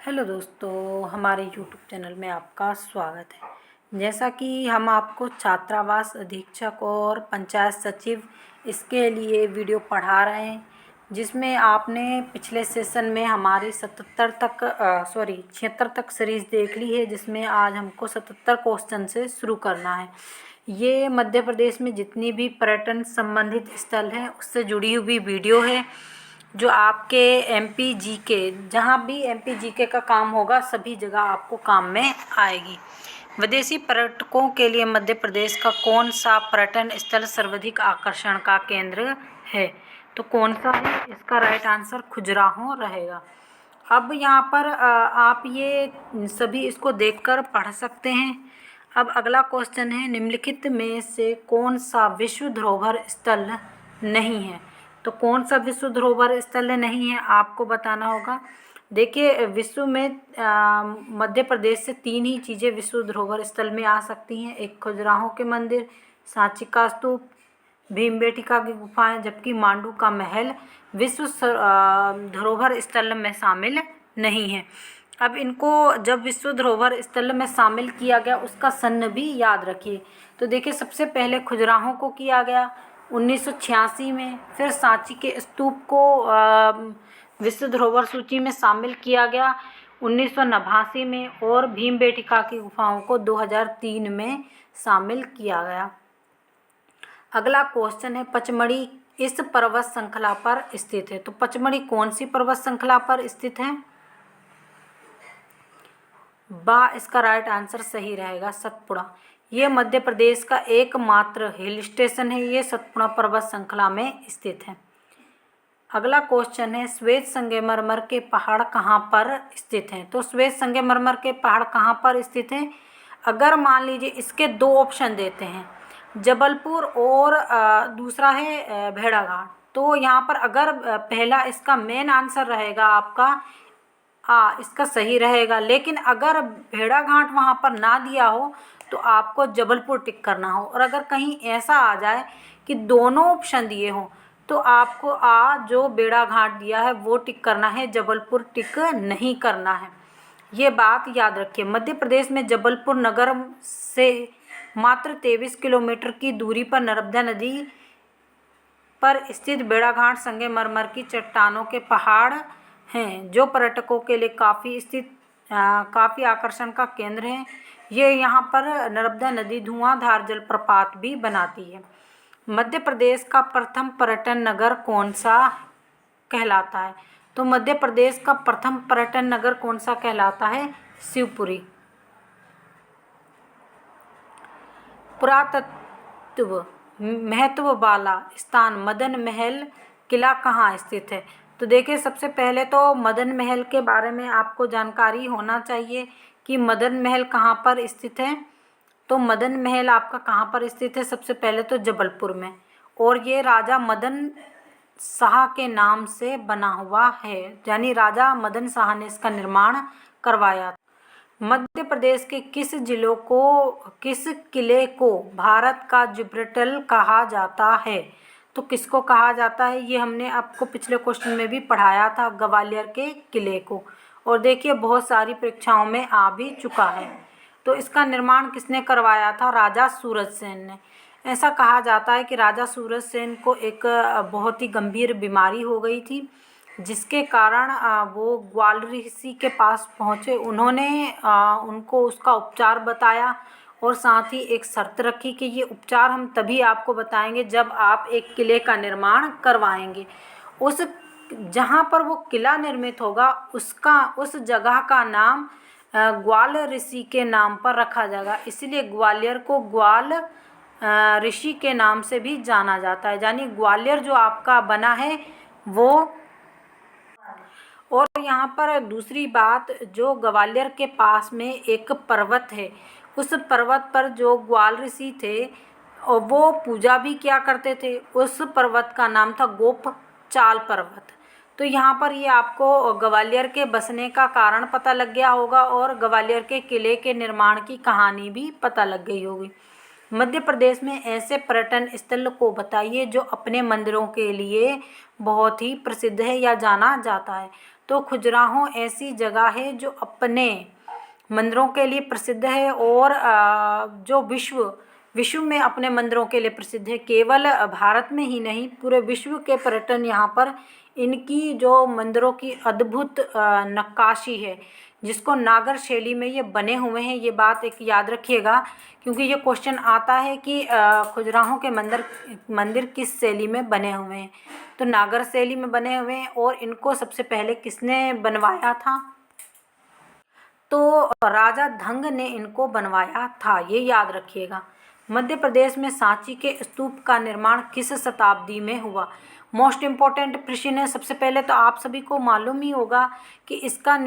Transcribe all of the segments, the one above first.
Hello दोस्तों, हमारे YouTube channel में आपका स्वागत है। जैसा कि हम आपको छात्रावास अधीक्षक और पंचायत सचिव इसके लिए वीडियो पढ़ा रहे हैं, जिसमें आपने पिछले सेशन में हमारी 76 तक सीरीज़ देख ली है, जिसमें आज हमको 77 क्वेश्चन से शुरू करना है। ये मध्य प्रदेश में जितनी भी पर्यटन संबंधित स्थल हैं उससे जुड़ी हुई वीडियो है, जो आपके एमपी जीके, जहाँ भी एमपी जीके का काम होगा सभी जगह आपको काम में आएगी। विदेशी पर्यटकों के लिए मध्य प्रदेश का कौन सा पर्यटन स्थल सर्वाधिक आकर्षण का केंद्र है? तो कौन सा है? इसका राइट आंसर खजुराहो रहेगा। अब यहाँ पर आप ये सभी इसको देखकर पढ़ सकते हैं। अब अगला क्वेश्चन है, निम्नलिखित में से कौन सा विश्व धरोहर स्थल नहीं है? तो कौन सा विश्व धरोहर स्थल नहीं है आपको बताना होगा। देखिए, विश्व में मध्य प्रदेश से 3 ही चीज़ें विश्व धरोहर स्थल में आ सकती हैं। एक खजुराहो के मंदिर, सांची का स्तूप, भीमबेटका की गुफाएं, जबकि मांडू का महल विश्व धरोहर स्थल में शामिल नहीं है। अब इनको जब विश्व धरोहर स्थल में शामिल किया गया उसका सन भी याद रखिए। तो देखिए, सबसे पहले खजुराहो को किया गया 1986 में, फिर सांची के स्तूप को विश्व धरोहर सूची में शामिल किया गया 1989 में, और भीमबेटका की गुफाओं को 2003 में शामिल किया गया। अगला क्वेश्चन है, पचमढ़ी इस पर्वत श्रृंखला पर स्थित है। तो पचमढ़ी कौन सी पर्वत श्रृंखला पर स्थित है? इसका राइट आंसर सही रहेगा, सतपुड़ा। ये मध्य प्रदेश का एकमात्र हिल स्टेशन है, ये सतपुड़ा पर्वत श्रृंखला में स्थित है। अगला क्वेश्चन है, श्वेत संगमरमर के पहाड़ कहाँ पर स्थित हैं? तो श्वेत संगमरमर के पहाड़ कहाँ पर स्थित हैं? अगर मान लीजिए इसके 2 ऑप्शन देते हैं, जबलपुर और दूसरा है भेड़ाघाट, तो यहाँ पर अगर पहला इसका मेन आंसर रहेगा आपका इसका सही रहेगा, लेकिन अगर भेड़ाघाट वहाँ पर ना दिया हो तो आपको जबलपुर टिक करना हो, और अगर कहीं ऐसा आ जाए कि दोनों ऑप्शन दिए हों तो आपको जो भेड़ाघाट दिया है वो टिक करना है, जबलपुर टिक नहीं करना है। ये बात याद रखिए। मध्य प्रदेश में जबलपुर नगर से मात्र 23 किलोमीटर की दूरी पर नर्मदा नदी पर स्थित भेड़ाघाट संगमरमर की चट्टानों के पहाड़ हैं, जो पर्यटकों के लिए काफ़ी आकर्षण का केंद्र है। ये यहाँ पर नर्मदा नदी धुआंधार जलप्रपात भी बनाती है। मध्य प्रदेश का प्रथम पर्यटन नगर कौन सा कहलाता है? तो मध्य प्रदेश का प्रथम पर्यटन नगर कौन सा कहलाता है? शिवपुरी। पुरातत्व महत्व वाला स्थान मदन महल किला कहाँ स्थित है? तो देखिए, सबसे पहले तो मदन महल के बारे में आपको जानकारी होना चाहिए कि मदन महल कहाँ पर स्थित है। तो मदन महल आपका कहाँ पर स्थित है? सबसे पहले तो जबलपुर में, और ये राजा मदन शाह के नाम से बना हुआ है, यानी राजा मदन शाह ने इसका निर्माण करवाया। मध्य प्रदेश के किस किले को भारत का जिब्राल्टर कहा जाता है? तो किसको कहा जाता है? ये हमने आपको पिछले क्वेश्चन में भी पढ़ाया था, ग्वालियर के किले को, और देखिए बहुत सारी परीक्षाओं में आ भी चुका है। तो इसका निर्माण किसने करवाया था? राजा सूरजसेन ने। ऐसा कहा जाता है कि राजा सूरजसेन को एक बहुत ही गंभीर बीमारी हो गई थी, जिसके कारण वो ग्वाल ऋषि के पास पहुँचे। उन्होंने उनको उसका उपचार बताया, और साथ ही एक शर्त रखी कि ये उपचार हम तभी आपको बताएंगे जब आप एक किले का निर्माण करवाएंगे। जहाँ पर वो किला निर्मित होगा उस जगह का नाम ग्वाल ऋषि के नाम पर रखा जाएगा, इसलिए ग्वालियर को ग्वाल ऋषि के नाम से भी जाना जाता है। यानी ग्वालियर जो आपका बना है वो। और यहाँ पर दूसरी बात, जो ग्वालियर के पास में एक पर्वत है, उस पर्वत पर जो ग्वाल ऋषि थे और वो पूजा भी किया करते थे, उस पर्वत का नाम था गोपचाल पर्वत। तो यहाँ पर ये आपको ग्वालियर के बसने का कारण पता लग गया होगा, और ग्वालियर के किले के निर्माण की कहानी भी पता लग गई होगी। मध्य प्रदेश में ऐसे पर्यटन स्थल को बताइए जो अपने मंदिरों के लिए बहुत ही प्रसिद्ध है या जाना जाता है। तो खजुराहो ऐसी जगह है जो अपने मंदिरों के लिए प्रसिद्ध है और जो विश्व में अपने मंदिरों के लिए प्रसिद्ध है। केवल भारत में ही नहीं, पूरे विश्व के पर्यटन यहाँ पर इनकी जो मंदिरों की अद्भुत नक्काशी है, जिसको नागर शैली में ये बने हुए हैं। ये बात एक याद रखिएगा, क्योंकि ये क्वेश्चन आता है कि खजुराहो के मंदिर किस शैली में बने हुए हैं। तो नागर शैली में बने हुए हैं। और इनको सबसे पहले किसने बनवाया था? तो राजा धंग ने इनको बनवाया था, ये याद रखिएगा। मध्य प्रदेश में सांची के स्तूप का निर्माण किस शताब्दी में हुआ? मोस्ट इम्पोर्टेंट प्रश्न है। सबसे पहले तो आप सभी को मालूम ही होगा कि इसका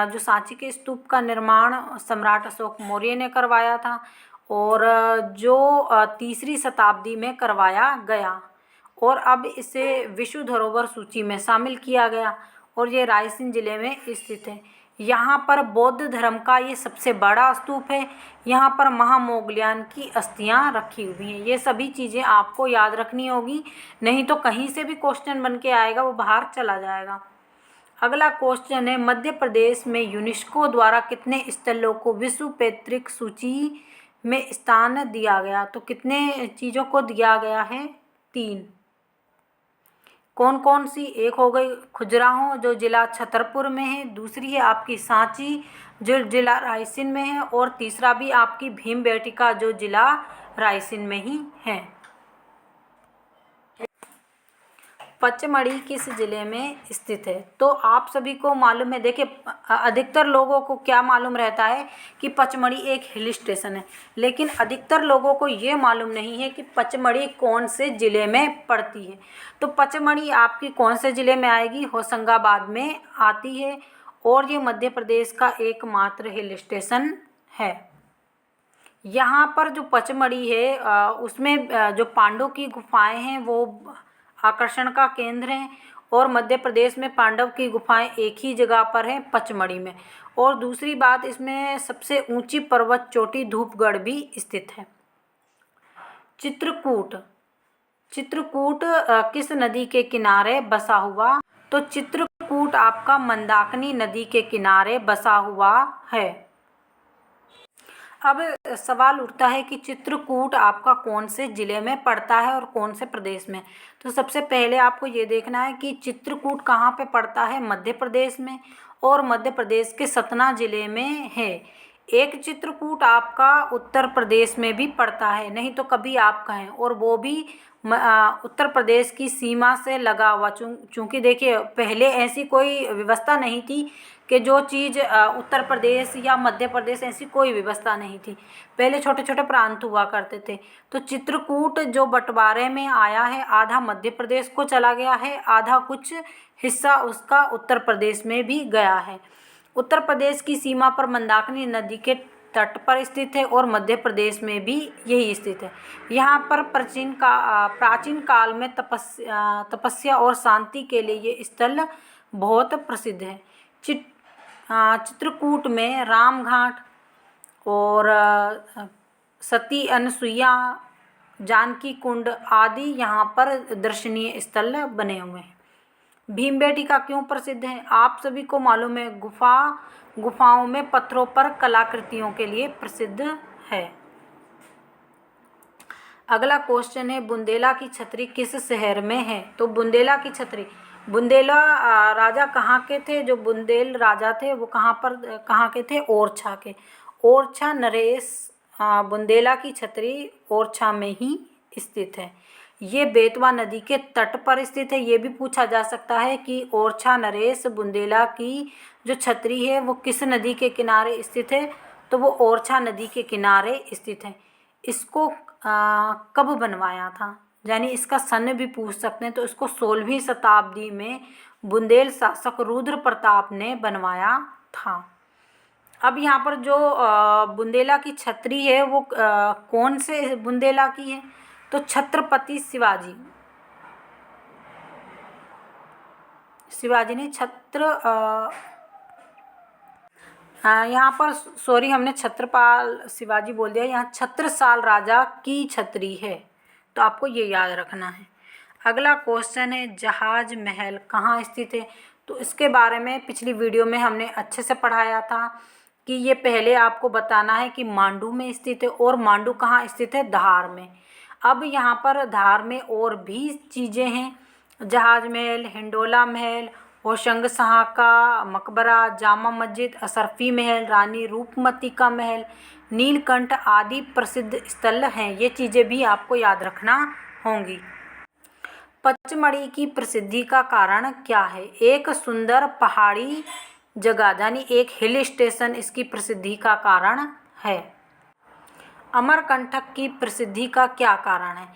जो सांची के स्तूप का निर्माण सम्राट अशोक मौर्य ने करवाया था, और जो तीसरी शताब्दी में करवाया गया, और अब इसे विश्व धरोहर सूची में शामिल किया गया, और ये रायसेन जिले में स्थित है। यहाँ पर बौद्ध धर्म का ये सबसे बड़ा स्तूप है। यहाँ पर महामोगलियान की अस्थियाँ रखी हुई हैं। ये सभी चीज़ें आपको याद रखनी होगी, नहीं तो कहीं से भी क्वेश्चन बन के आएगा, वो बाहर चला जाएगा। अगला क्वेश्चन है, मध्य प्रदेश में यूनेस्को द्वारा कितने स्थलों को विश्व पैतृक सूची में स्थान दिया गया? तो कितने चीज़ों को दिया गया है? 3। कौन कौन सी? एक हो गई खजुराहो जो जिला छतरपुर में है, दूसरी है आपकी सांची जो जिला रायसेन में है, और तीसरा भी आपकी भीमबेटका जो जिला रायसेन में ही है। पचमढ़ी किस जिले में स्थित है? तो आप सभी को मालूम है, देखिए अधिकतर लोगों को क्या मालूम रहता है कि पचमढ़ी एक हिल स्टेशन है, लेकिन अधिकतर लोगों को ये मालूम नहीं है कि पचमढ़ी कौन से ज़िले में पड़ती है। तो पचमढ़ी आपकी कौन से ज़िले में आएगी? होशंगाबाद में आती है, और ये मध्य प्रदेश का एकमात्र हिल स्टेशन है। यहाँ पर जो पचमढ़ी है उसमें जो पांडव की गुफाएं हैं वो आकर्षण का केंद्र हैं, और मध्य प्रदेश में पांडव की गुफाएं एक ही जगह पर हैं, पचमढ़ी में। और दूसरी बात, इसमें सबसे ऊंची पर्वत चोटी धूपगढ़ भी स्थित है। चित्रकूट किस नदी के किनारे बसा हुआ? तो चित्रकूट आपका मंदाकिनी नदी के किनारे बसा हुआ है। अब सवाल उठता है कि चित्रकूट आपका कौन से ज़िले में पड़ता है और कौन से प्रदेश में? तो सबसे पहले आपको ये देखना है कि चित्रकूट कहाँ पे पड़ता है? मध्य प्रदेश में, और मध्य प्रदेश के सतना ज़िले में है। एक चित्रकूट आपका उत्तर प्रदेश में भी पड़ता है, नहीं तो कभी आप कहें, और वो भी उत्तर प्रदेश की सीमा से लगा हुआ। चूँकि देखिए पहले ऐसी कोई व्यवस्था नहीं थी कि जो चीज़ उत्तर प्रदेश या मध्य प्रदेश, ऐसी कोई व्यवस्था नहीं थी। पहले छोटे छोटे प्रांत हुआ करते थे। तो चित्रकूट जो बंटवारे में आया है, आधा मध्य प्रदेश को चला गया है, आधा कुछ हिस्सा उसका उत्तर प्रदेश में भी गया है। उत्तर प्रदेश की सीमा पर मंदाकिनी नदी के तट पर स्थित है, और मध्य प्रदेश में भी यही स्थित है। यहाँ पर प्राचीन काल में तपस्या और शांति के लिए ये स्थल बहुत प्रसिद्ध है। चित्रकूट में रामघाट और सती अनसुईया, जानकी कुंड आदि यहाँ पर दर्शनीय स्थल बने हुए हैं। भीमबेटका क्यों प्रसिद्ध है? आप सभी को मालूम है, गुफाओं में पत्थरों पर कलाकृतियों के लिए प्रसिद्ध है। अगला क्वेश्चन है, बुंदेला की छतरी किस शहर में है? तो बुंदेला की छतरी, बुंदेला राजा कहाँ के थे? जो बुंदेल राजा थे वो कहाँ के थे? ओरछा के। ओरछा नरेश बुंदेला की छतरी ओरछा में ही स्थित है। ये बेतवा नदी के तट पर स्थित है। ये भी पूछा जा सकता है कि ओरछा नरेश बुंदेला की जो छतरी है वो किस नदी के किनारे स्थित है? तो वो ओरछा नदी के किनारे स्थित है। इसको कब बनवाया था? यानी इसका सन भी पूछ सकते हैं। तो इसको 16वीं शताब्दी में बुंदेल शासक रुद्र प्रताप ने बनवाया था। अब यहाँ पर जो बुंदेला की छतरी है वो कौन से बुंदेला की है? तो छत्रपति शिवाजी ने यहाँ पर सॉरी, हमने छत्रपाल शिवाजी बोल दिया, यहाँ छत्रसाल राजा की छतरी है। तो आपको ये याद रखना है। अगला क्वेश्चन है, जहाज महल कहाँ स्थित है? तो इसके बारे में पिछली वीडियो में हमने अच्छे से पढ़ाया था कि ये पहले आपको बताना है कि मांडू में स्थित है और मांडू कहाँ स्थित है, धार में। अब यहाँ पर धार में और भी चीज़ें हैं, जहाज महल, हिंडोला महल, होशंग शाह का मकबरा, जामा मस्जिद, अशरफी महल, रानी रूपमती का महल, नीलकंठ आदि प्रसिद्ध स्थल हैं। ये चीज़ें भी आपको याद रखना होंगी। पचमढ़ी की प्रसिद्धि का कारण क्या है? एक सुंदर पहाड़ी जगह यानी एक हिल स्टेशन इसकी प्रसिद्धि का कारण है। अमरकंटक की प्रसिद्धि का क्या कारण है?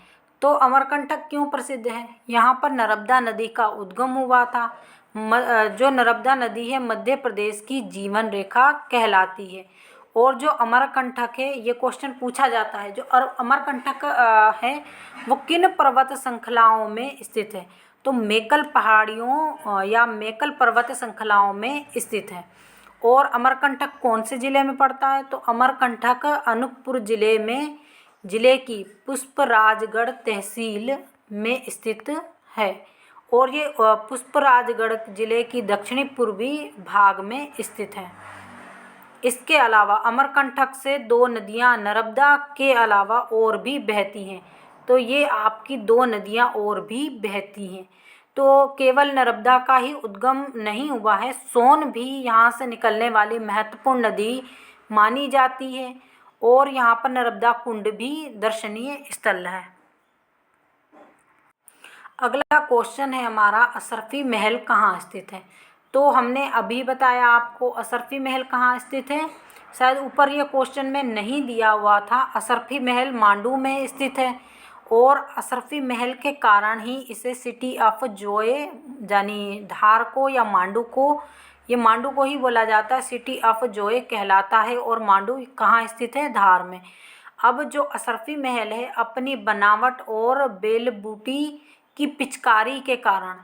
तो अमरकंटक क्यों प्रसिद्ध है? यहाँ पर नर्मदा नदी का उद्गम हुआ था। जो नर्मदा नदी है मध्य प्रदेश की जीवन रेखा कहलाती है। और जो अमरकंटक है, ये क्वेश्चन पूछा जाता है, जो अमरकंटक है वो किन पर्वत श्रृंखलाओं में स्थित है? तो मेकल पहाड़ियों या मेकल पर्वत श्रृंखलाओं में स्थित है। और अमरकंटक कौन से ज़िले में पड़ता है? तो अमरकंटक अनूपपुर जिले की पुष्पराजगढ़ तहसील में स्थित है। और ये पुष्पराजगढ़ जिले की दक्षिणी पूर्वी भाग में स्थित है। इसके अलावा अमरकंटक से 2 नदियाँ नर्मदा के अलावा और भी बहती हैं। तो ये आपकी 2 नदियाँ और भी बहती हैं। तो केवल नर्मदा का ही उद्गम नहीं हुआ है, सोन भी यहाँ से निकलने वाली महत्वपूर्ण नदी मानी जाती है। और यहाँ पर नर्मदा कुंड भी दर्शनीय स्थल है। अगला क्वेश्चन है हमारा, अशरफी महल कहाँ स्थित है? तो हमने अभी बताया आपको अशरफी महल कहाँ स्थित है। शायद ऊपर ये क्वेश्चन में नहीं दिया हुआ था। अशरफी महल मांडू में स्थित है। और अशरफी महल के कारण ही इसे सिटी ऑफ जॉय यानी धार को या मांडू को, ये मांडू को ही बोला जाता है, सिटी ऑफ जॉय कहलाता है। और मांडू कहाँ स्थित है? धार में। अब जो अशरफी महल है अपनी बनावट और बेलबूटी की पिचकारी के कारण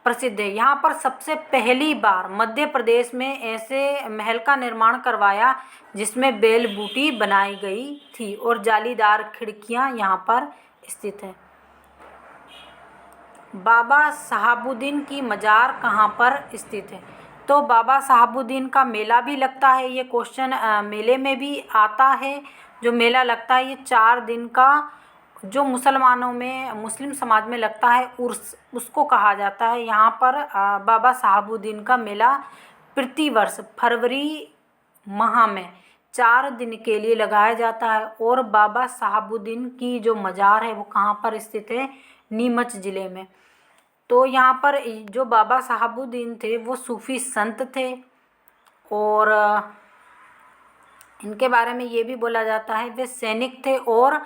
प्रसिद्ध है। यहाँ पर सबसे पहली बार मध्य प्रदेश में ऐसे महल का निर्माण करवाया जिसमें बेलबूटी बनाई गई थी और जालीदार खिड़कियाँ यहाँ पर स्थित है। बाबा साहबुद्दीन की मज़ार कहाँ पर स्थित है? तो बाबा साहबुद्दीन का मेला भी लगता है। ये क्वेश्चन मेले में भी आता है। जो मेला लगता है ये 4 दिन का, जो मुसलमानों में, मुस्लिम समाज में लगता है उर्स, उसको कहा जाता है। यहाँ पर बाबा साहबुद्दीन का मेला प्रतिवर्ष फरवरी माह में 4 दिन के लिए लगाया जाता है। और बाबा साहबुद्दीन की जो मज़ार है वो कहाँ पर स्थित है? नीमच ज़िले में। तो यहाँ पर जो बाबा साहबुद्दीन थे वो सूफ़ी संत थे। और इनके बारे में ये भी बोला जाता है वे सैनिक थे और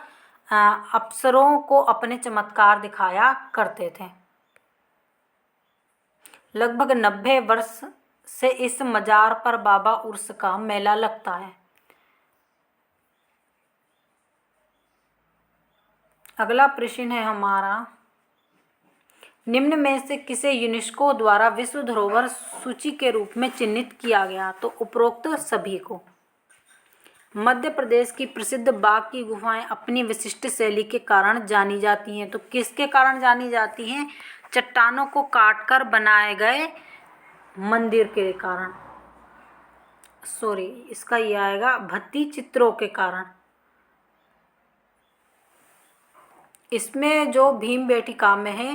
अफसरों को अपने चमत्कार दिखाया करते थे। लगभग 90 वर्ष से इस मज़ार पर बाबा उर्स का मेला लगता है। अगला प्रश्न है हमारा, निम्न में से किसे यूनेस्को द्वारा विश्व धरोहर सूची के रूप में चिन्हित किया गया? तो उपरोक्त सभी को। मध्य प्रदेश की प्रसिद्ध बाघ की गुफाएं अपनी विशिष्ट शैली के कारण जानी जाती हैं। तो किसके कारण जानी जाती हैं? चट्टानों को काटकर बनाए गए मंदिर के कारण, सॉरी इसका ये आएगा भित्ति चित्रों के कारण। इसमें जो भीमबेटका में है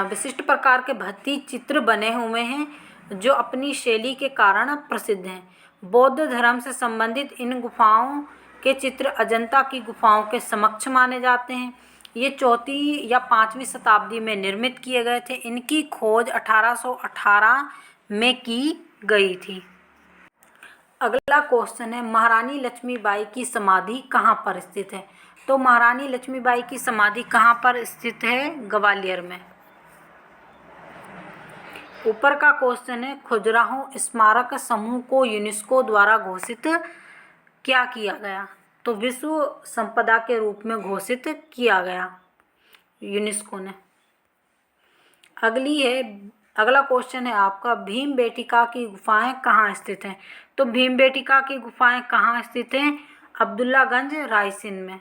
विशिष्ट प्रकार के भित्ति चित्र बने हुए हैं जो अपनी शैली के कारण प्रसिद्ध हैं। बौद्ध धर्म से संबंधित इन गुफाओं के चित्र अजंता की गुफाओं के समक्ष माने जाते हैं। ये 4वीं या 5वीं शताब्दी में निर्मित किए गए थे। इनकी खोज 1818 में की गई थी। अगला क्वेश्चन है, महारानी लक्ष्मीबाई की समाधि कहाँ पर स्थित है? तो महारानी लक्ष्मीबाई की समाधि कहाँ पर स्थित है? ग्वालियर में। ऊपर का क्वेश्चन है, खजुराहो स्मारक समूह को यूनेस्को द्वारा घोषित क्या किया गया? तो विश्व संपदा के रूप में घोषित किया गया यूनेस्को ने। अगला क्वेश्चन है आपका, भीमबेटका की गुफाएं कहाँ स्थित हैं? तो भीमबेटका की गुफाएं कहाँ स्थित हैं? अब्दुल्लागंज, रायसेन में।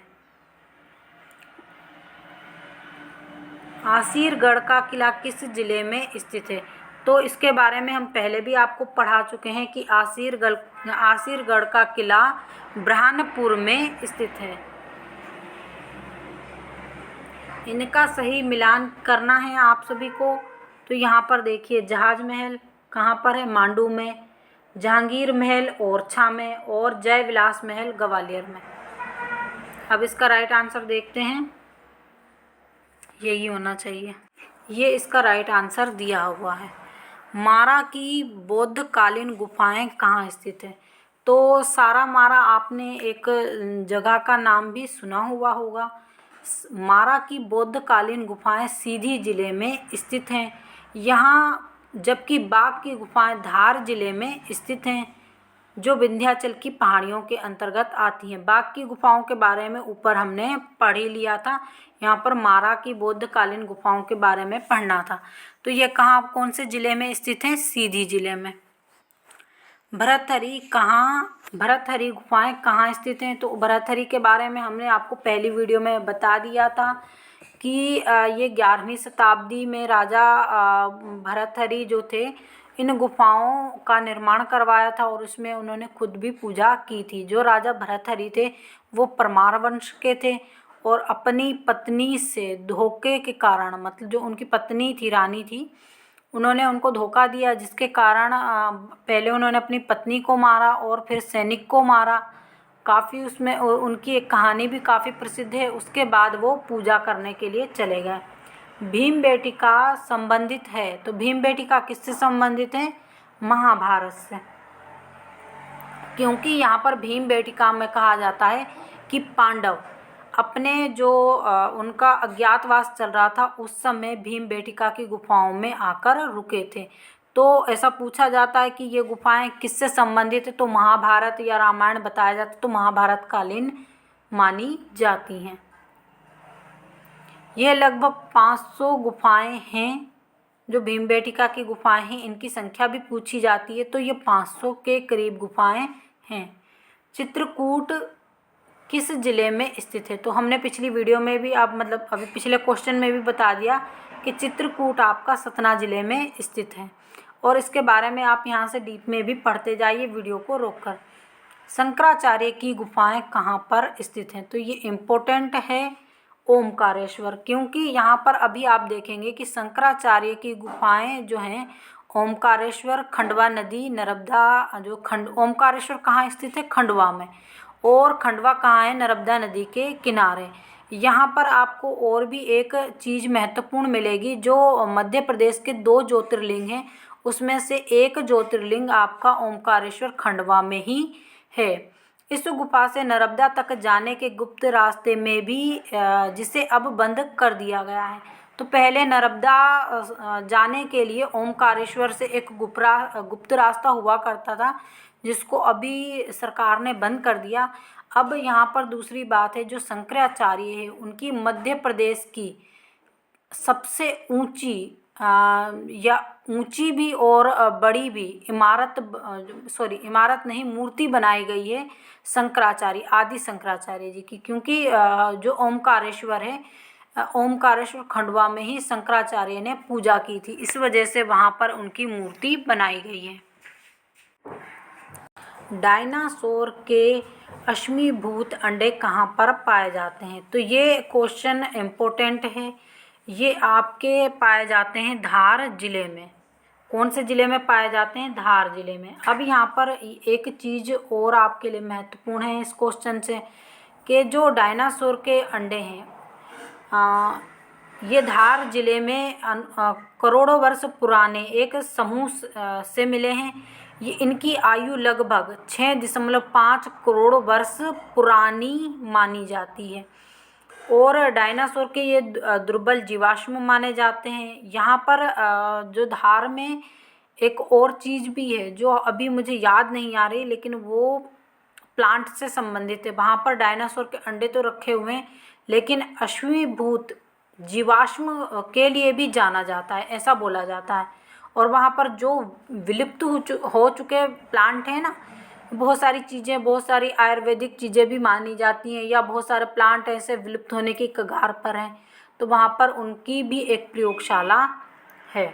आसिरगढ़ का किला किस जिले में स्थित है? तो इसके बारे में हम पहले भी आपको पढ़ा चुके हैं कि आसिरगढ़ का किला बुरहानपुर में स्थित है। इनका सही मिलान करना है आप सभी को। तो यहाँ पर देखिए, जहाज महल कहाँ पर है? मांडू में। जहांगीर महल ओरछा में, और जय विलास महल ग्वालियर में। अब इसका राइट आंसर देखते हैं, यही होना चाहिए। ये इसका राइट आंसर दिया हुआ है। मारा की बौद्धकालीन गुफाएं कहाँ स्थित है? तो सारा मारा आपने एक जगह का नाम भी सुना हुआ होगा। मारा की बौद्धकालीन गुफाएं सीधी जिले में स्थित हैं यहाँ, जबकि बाघ की गुफाएं धार जिले में स्थित हैं, जो विंध्याचल की पहाड़ियों के अंतर्गत आती हैं। बाघ की गुफाओं के बारे में ऊपर हमने पढ़ ही लिया था। यहाँ पर मारा की बौद्धकालीन गुफाओं के बारे में पढ़ना था। तो ये कहाँ, कौन से जिले में स्थित हैं? सीधी जिले में। भरथरी गुफाएं कहाँ स्थित हैं? तो भरथरी के बारे में हमने आपको पहली वीडियो में बता दिया था कि ये 11वीं शताब्दी में राजा भरथरी जो थे, इन गुफाओं का निर्माण करवाया था और उसमें उन्होंने खुद भी पूजा की थी। जो राजा भरथरी थे वो परमार वंश के थे और अपनी पत्नी से धोखे के कारण, मतलब जो उनकी पत्नी थी, रानी थी, उन्होंने उनको धोखा दिया, जिसके कारण पहले उन्होंने अपनी पत्नी को मारा और फिर सैनिक को मारा। काफ़ी उसमें उनकी एक कहानी भी काफ़ी प्रसिद्ध है। उसके बाद वो पूजा करने के लिए चले गए। भीमबेटका संबंधित है, तो भीमबेटका किससे संबंधित है? महाभारत से। क्योंकि यहाँ पर भीमबेटका में कहा जाता है कि पांडव अपने जो उनका अज्ञातवास चल रहा था, उस समय भीमबेटका की गुफाओं में आकर रुके थे। तो ऐसा पूछा जाता है कि ये गुफाएं किससे संबंधित है? तो महाभारत या रामायण बताया जाता है, तो महाभारत कालीन मानी जाती हैं। ये लगभग 500 गुफाएं हैं जो भीमबेटका की गुफाएं हैं। इनकी संख्या भी पूछी जाती है, तो ये 500 के करीब गुफाएं हैं। चित्रकूट किस जिले में स्थित है? तो हमने पिछली वीडियो में भी अभी पिछले क्वेश्चन में भी बता दिया कि चित्रकूट आपका सतना जिले में स्थित है, और इसके बारे में आप यहाँ से डीप में भी पढ़ते जाइए वीडियो को रोककर। शंकराचार्य की गुफाएं कहाँ पर स्थित हैं? तो ये इम्पोर्टेंट है, ओमकारेश्वर। क्योंकि यहाँ पर अभी आप देखेंगे कि शंकराचार्य की गुफाएं जो हैं, ओमकारेश्वर, खंडवा नदी, नर्मदा, ओमकारेश्वर कहाँ स्थित है? खंडवा में। और खंडवा कहाँ है? नर्मदा नदी के किनारे। यहाँ पर आपको और भी एक चीज़ महत्वपूर्ण मिलेगी, जो मध्य प्रदेश के 2 ज्योतिर्लिंग हैं, उसमें से एक ज्योतिर्लिंग आपका ओमकारेश्वर खंडवा में ही है। इस गुफा से नर्मदा तक जाने के गुप्त रास्ते में भी, जिसे अब बंद कर दिया गया है। तो पहले नर्मदा जाने के लिए ओमकारेश्वर से एक गुप्त रास्ता हुआ करता था, जिसको अभी सरकार ने बंद कर दिया। अब यहाँ पर दूसरी बात है, जो शंकराचार्य है, उनकी मध्य प्रदेश की सबसे ऊंची या ऊंची भी और बड़ी भी इमारत नहीं, मूर्ति बनाई गई है शंकराचार्य, आदि शंकराचार्य जी की। क्योंकि जो ओमकारेश्वर है, ओमकारेश्वर खंडवा में ही शंकराचार्य ने पूजा की थी, इस वजह से वहाँ पर उनकी मूर्ति बनाई गई है। डायनासोर के अश्मीभूत अंडे कहाँ पर पाए जाते हैं? तो ये क्वेश्चन इम्पोर्टेंट है। ये आपके पाए जाते हैं धार जिले में। कौन से जिले में पाए जाते हैं? धार जिले में। अब यहाँ पर एक चीज़ और आपके लिए महत्वपूर्ण है इस क्वेश्चन से, कि जो डायनासोर के अंडे हैं, ये धार जिले में करोड़ों वर्ष पुराने एक समूह से मिले हैं। ये इनकी आयु लगभग 6.5 करोड़ वर्ष पुरानी मानी जाती है, और डायनासोर के ये दुर्बल जीवाश्म माने जाते हैं। यहाँ पर जो धार में एक और चीज़ भी है, जो अभी मुझे याद नहीं आ रही, लेकिन वो प्लांट से संबंधित है। वहाँ पर डायनासोर के अंडे तो रखे हुए हैं, लेकिन अश्मीभूत जीवाश्म के लिए भी जाना जाता है, ऐसा बोला जाता है। और वहाँ पर जो विलुप्त हो चुके प्लांट हैं ना, बहुत सारी चीज़ें, बहुत सारी आयुर्वेदिक चीज़ें भी मानी जाती हैं, या बहुत सारे प्लांट ऐसे विलुप्त होने की कगार पर हैं। तो वहाँ पर उनकी भी एक प्रयोगशाला है।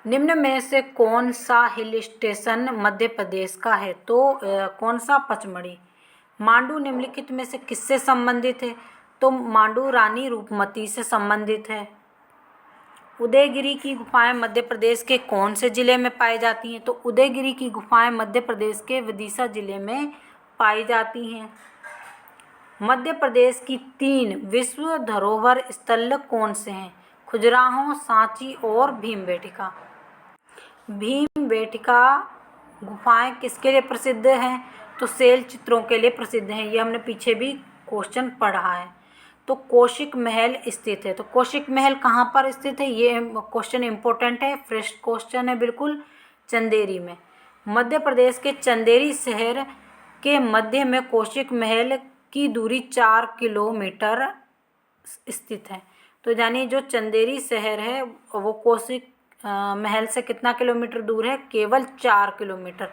निम्न में से कौन सा हिल स्टेशन मध्य प्रदेश का है? तो कौन सा? पचमढ़ी। मांडू निम्नलिखित में से किससे संबंधित है? तो मांडू रानी रूपमती से संबंधित है। उदयगिरी की गुफाएं मध्य प्रदेश के कौन से जिले में पाई जाती हैं? तो उदयगिरी की गुफाएं मध्य प्रदेश के विदिशा जिले में पाई जाती हैं। मध्य प्रदेश की 3 विश्व धरोहर स्थल कौन से हैं? खजुराहो, सांची और भीमबेटका। भीमबेटका गुफाएं किसके लिए प्रसिद्ध हैं? तो शैल चित्रों के लिए प्रसिद्ध हैं। ये हमने पीछे भी क्वेश्चन पढ़ा है। तो कौशिक महल स्थित है। तो कौशिक महल कहाँ पर स्थित है? ये क्वेश्चन इंपॉर्टेंट है, फ्रेश क्वेश्चन है बिल्कुल। चंदेरी में। मध्य प्रदेश के चंदेरी शहर के मध्य में कौशिक महल की दूरी 4 किलोमीटर स्थित है। तो यानी जो चंदेरी शहर है वो कौशिक महल से कितना किलोमीटर दूर है? केवल 4 किलोमीटर।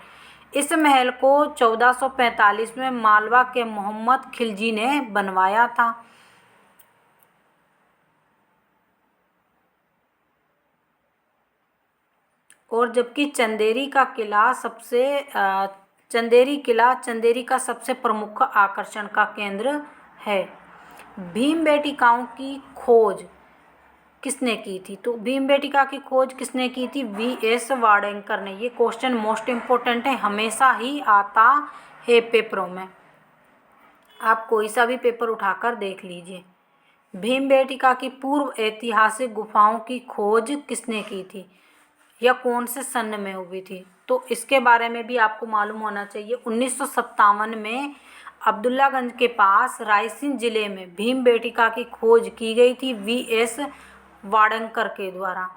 इस महल को 1445 में मालवा के मोहम्मद खिलजी ने बनवाया था। और जबकि चंदेरी का किला चंदेरी का सबसे प्रमुख आकर्षण का केंद्र है। भीमबेटिकाओं की खोज किसने की थी? तो भीमबेटिका की खोज किसने की थी? V.S. वाडेंकर ने। ये क्वेश्चन मोस्ट इम्पोर्टेंट है, हमेशा ही आता है पेपरों में। आप कोई सा भी पेपर उठाकर देख लीजिए। भीमबेटिका की पूर्व ऐतिहासिक गुफाओं की खोज किसने की थी या कौन से सन में हुई थी? तो इसके बारे में भी आपको मालूम होना चाहिए। 1957 में अब्दुल्लागंज के पास रायसेन जिले में भीमबेटिका की खोज की गई थी V.S. वाडेंकर के द्वारा।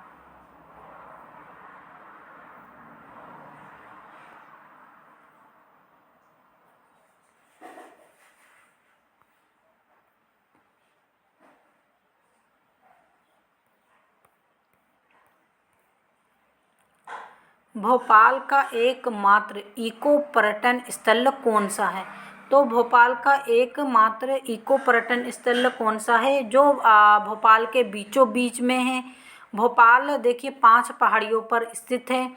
भोपाल का एकमात्र इको पर्यटन स्थल कौन सा है? तो भोपाल का एकमात्र इको पर्यटन स्थल कौन सा है? जो भोपाल के बीचों बीच में है। भोपाल देखिए 5 पहाड़ियों पर स्थित है।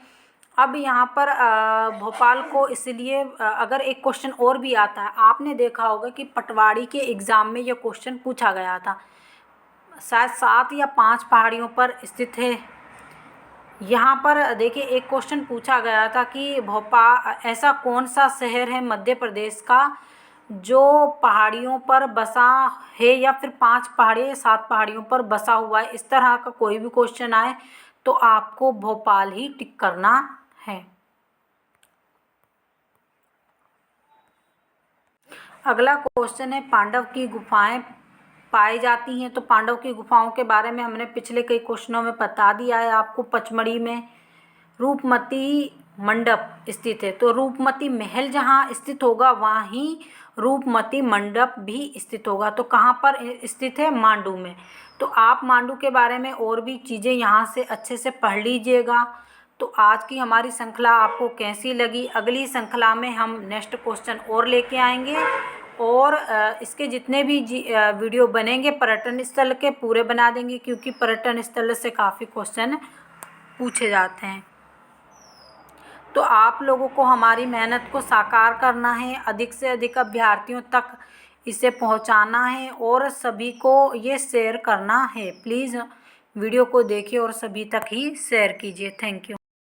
अब यहाँ पर भोपाल को इसलिए अगर एक क्वेश्चन और भी आता है, आपने देखा होगा कि पटवारी के एग्ज़ाम में यह क्वेश्चन पूछा गया था। शायद 7 या 5 पहाड़ियों पर स्थित है। यहाँ पर देखिए एक क्वेश्चन पूछा गया था कि भोपाल ऐसा कौन सा शहर है मध्य प्रदेश का जो पहाड़ियों पर बसा है या फिर 5 पहाड़ी या 7 पहाड़ियों पर बसा हुआ है। इस तरह का कोई भी क्वेश्चन आए तो आपको भोपाल ही टिक करना है। अगला क्वेश्चन है पांडव की गुफाएं पाई जाती हैं। तो पांडव की गुफाओं के बारे में हमने पिछले कई क्वेश्चनों में बता दिया है आपको। पचमढ़ी में रूपमती मंडप स्थित है। तो रूपमती महल जहाँ स्थित होगा वहाँ ही रूपमती मंडप भी स्थित होगा। तो कहाँ पर स्थित है? मांडू में। तो आप मांडू के बारे में और भी चीज़ें यहाँ से अच्छे से पढ़ लीजिएगा। तो आज की हमारी श्रृंखला आपको कैसी लगी? अगली श्रृंखला में हम नेक्स्ट क्वेश्चन और लेके आएंगे और इसके जितने भी वीडियो बनेंगे पर्यटन स्थल के पूरे बना देंगे, क्योंकि पर्यटन स्थल से काफ़ी क्वेश्चन पूछे जाते हैं। तो आप लोगों को हमारी मेहनत को साकार करना है, अधिक से अधिक अभ्यर्थियों तक इसे पहुंचाना है और सभी को ये शेयर करना है। प्लीज़ वीडियो को देखिए और सभी तक ही शेयर कीजिए। Thank you.